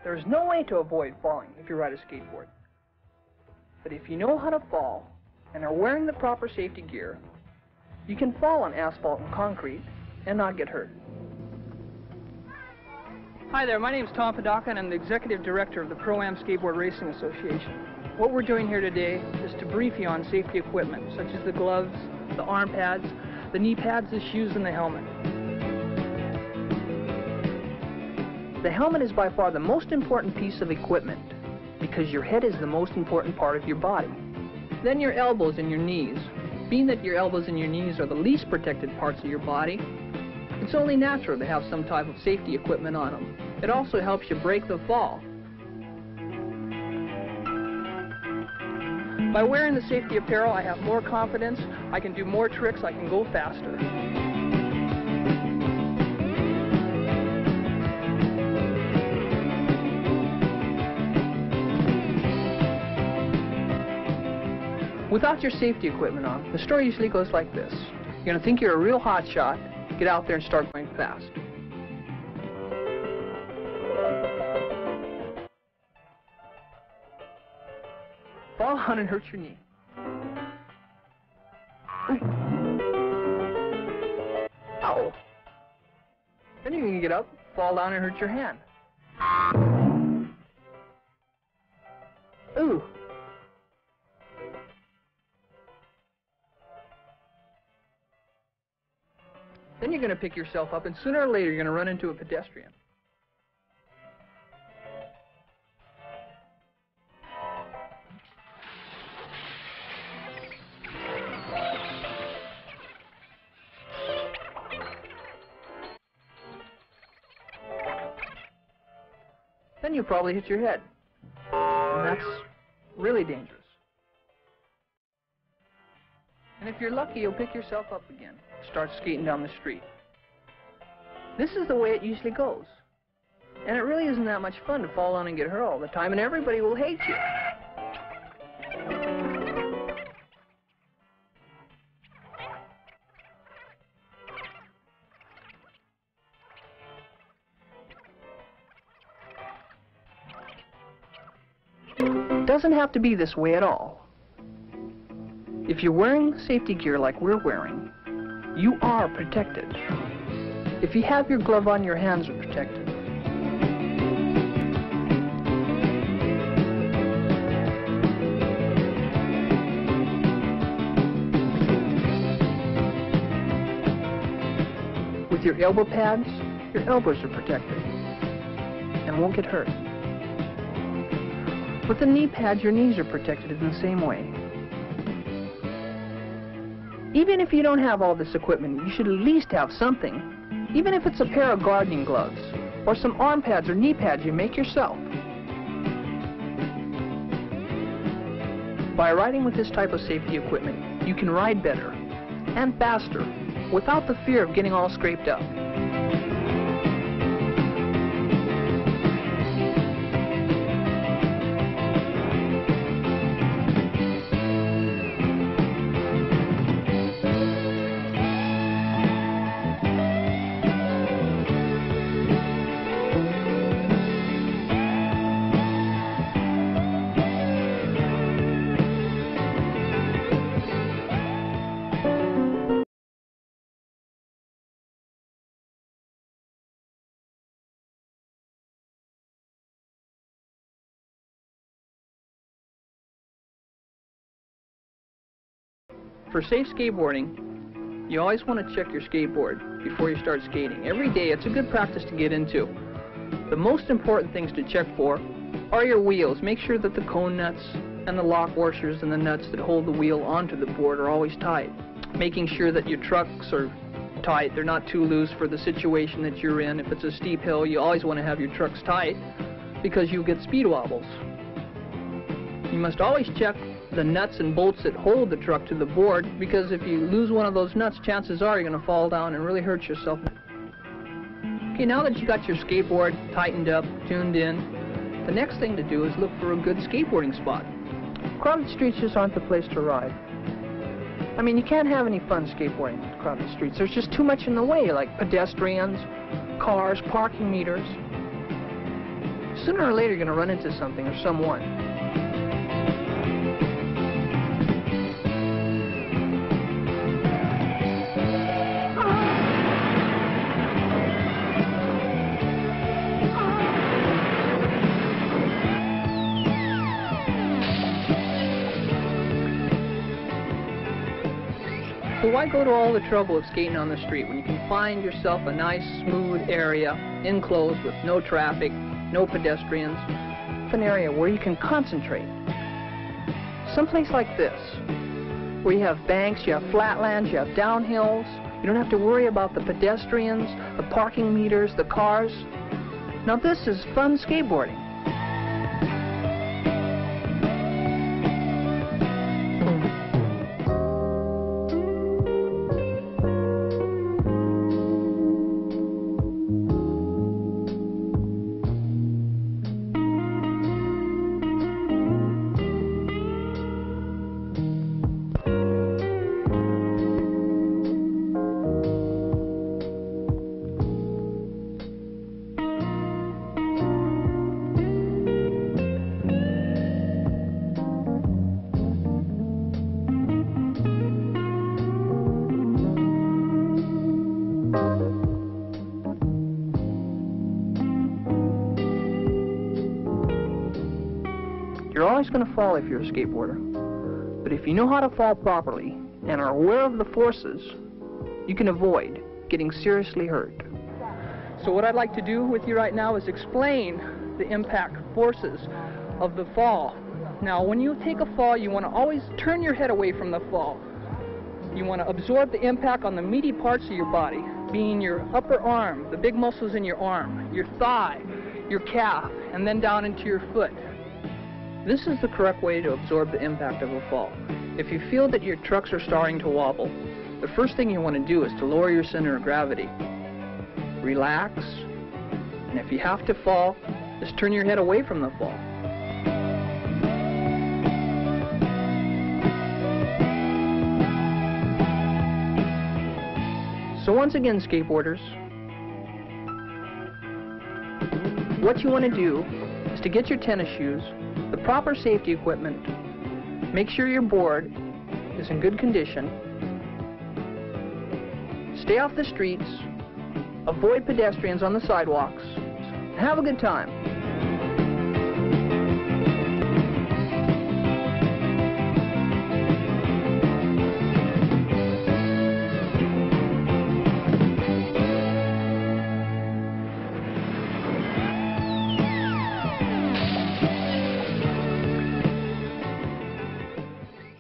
There's no way to avoid falling if you ride a skateboard. But if you know how to fall and are wearing the proper safety gear, you can fall on asphalt and concrete and not get hurt. Hi there, my name is Tom Padaka and I'm the Executive Director of the Pro-Am Skateboard Racing Association. What we're doing here today is to brief you on safety equipment, such as the gloves, the arm pads, the knee pads, the shoes, and the helmet. The helmet is by far the most important piece of equipment because your head is the most important part of your body. Then your elbows and your knees. Being that your elbows and your knees are the least protected parts of your body, it's only natural to have some type of safety equipment on them. It also helps you break the fall. By wearing the safety apparel, I have more confidence, I can do more tricks, I can go faster. Without your safety equipment on, the story usually goes like this. You're going to think you're a real hot shot, get out there and start going fast. Fall on and hurt your knee. Ow. Then you can get up, fall down and hurt your hand. Ooh. Then you're going to pick yourself up, and sooner or later you're going to run into a pedestrian. Then you probably hit your head, and that's really dangerous. And if you're lucky, you'll pick yourself up again, start skating down the street. This is the way it usually goes. And it really isn't that much fun to fall down and get hurt all the time, and everybody will hate you. It doesn't have to be this way at all. If you're wearing safety gear like we're wearing, you are protected. If you have your glove on, your hands are protected. With your elbow pads, your elbows are protected and won't get hurt. With the knee pads, your knees are protected in the same way. Even if you don't have all this equipment, you should at least have something. Even if it's a pair of gardening gloves, or some arm pads or knee pads you make yourself. By riding with this type of safety equipment, you can ride better and faster without the fear of getting all scraped up. For safe skateboarding, you always want to check your skateboard before you start skating. Every day, it's a good practice to get into. The most important things to check for are your wheels. Make sure that the cone nuts and the lock washers and the nuts that hold the wheel onto the board are always tight. Making sure that your trucks are tight. They're not too loose for the situation that you're in. If it's a steep hill, you always want to have your trucks tight because you'll get speed wobbles. You must always check the nuts and bolts that hold the truck to the board, because if you lose one of those nuts, chances are you're going to fall down and really hurt yourself. Okay, now that you got your skateboard tightened up, tuned in, the next thing to do is look for a good skateboarding spot. Crowded streets just aren't the place to ride. I mean, you can't have any fun skateboarding in crowded streets. There's just too much in the way, like pedestrians, cars, parking meters. Sooner or later, you're going to run into something or someone. So why go to all the trouble of skating on the street when you can find yourself a nice, smooth area, enclosed with no traffic, no pedestrians, an area where you can concentrate. Someplace like this, where you have banks, you have flatlands, you have downhills. You don't have to worry about the pedestrians, the parking meters, the cars. Now this is fun skateboarding. You're always going to fall if you're a skateboarder. But if you know how to fall properly and are aware of the forces, you can avoid getting seriously hurt. So what I'd like to do with you right now is explain the impact forces of the fall. Now, when you take a fall, you want to always turn your head away from the fall. You want to absorb the impact on the meaty parts of your body, being your upper arm, the big muscles in your arm, your thigh, your calf, and then down into your foot. This is the correct way to absorb the impact of a fall. If you feel that your trucks are starting to wobble, the first thing you want to do is to lower your center of gravity. Relax, and if you have to fall, just turn your head away from the fall. So once again, skateboarders, what you want to do is to get your tennis shoes, the proper safety equipment, make sure your board is in good condition, stay off the streets, avoid pedestrians on the sidewalks, and have a good time.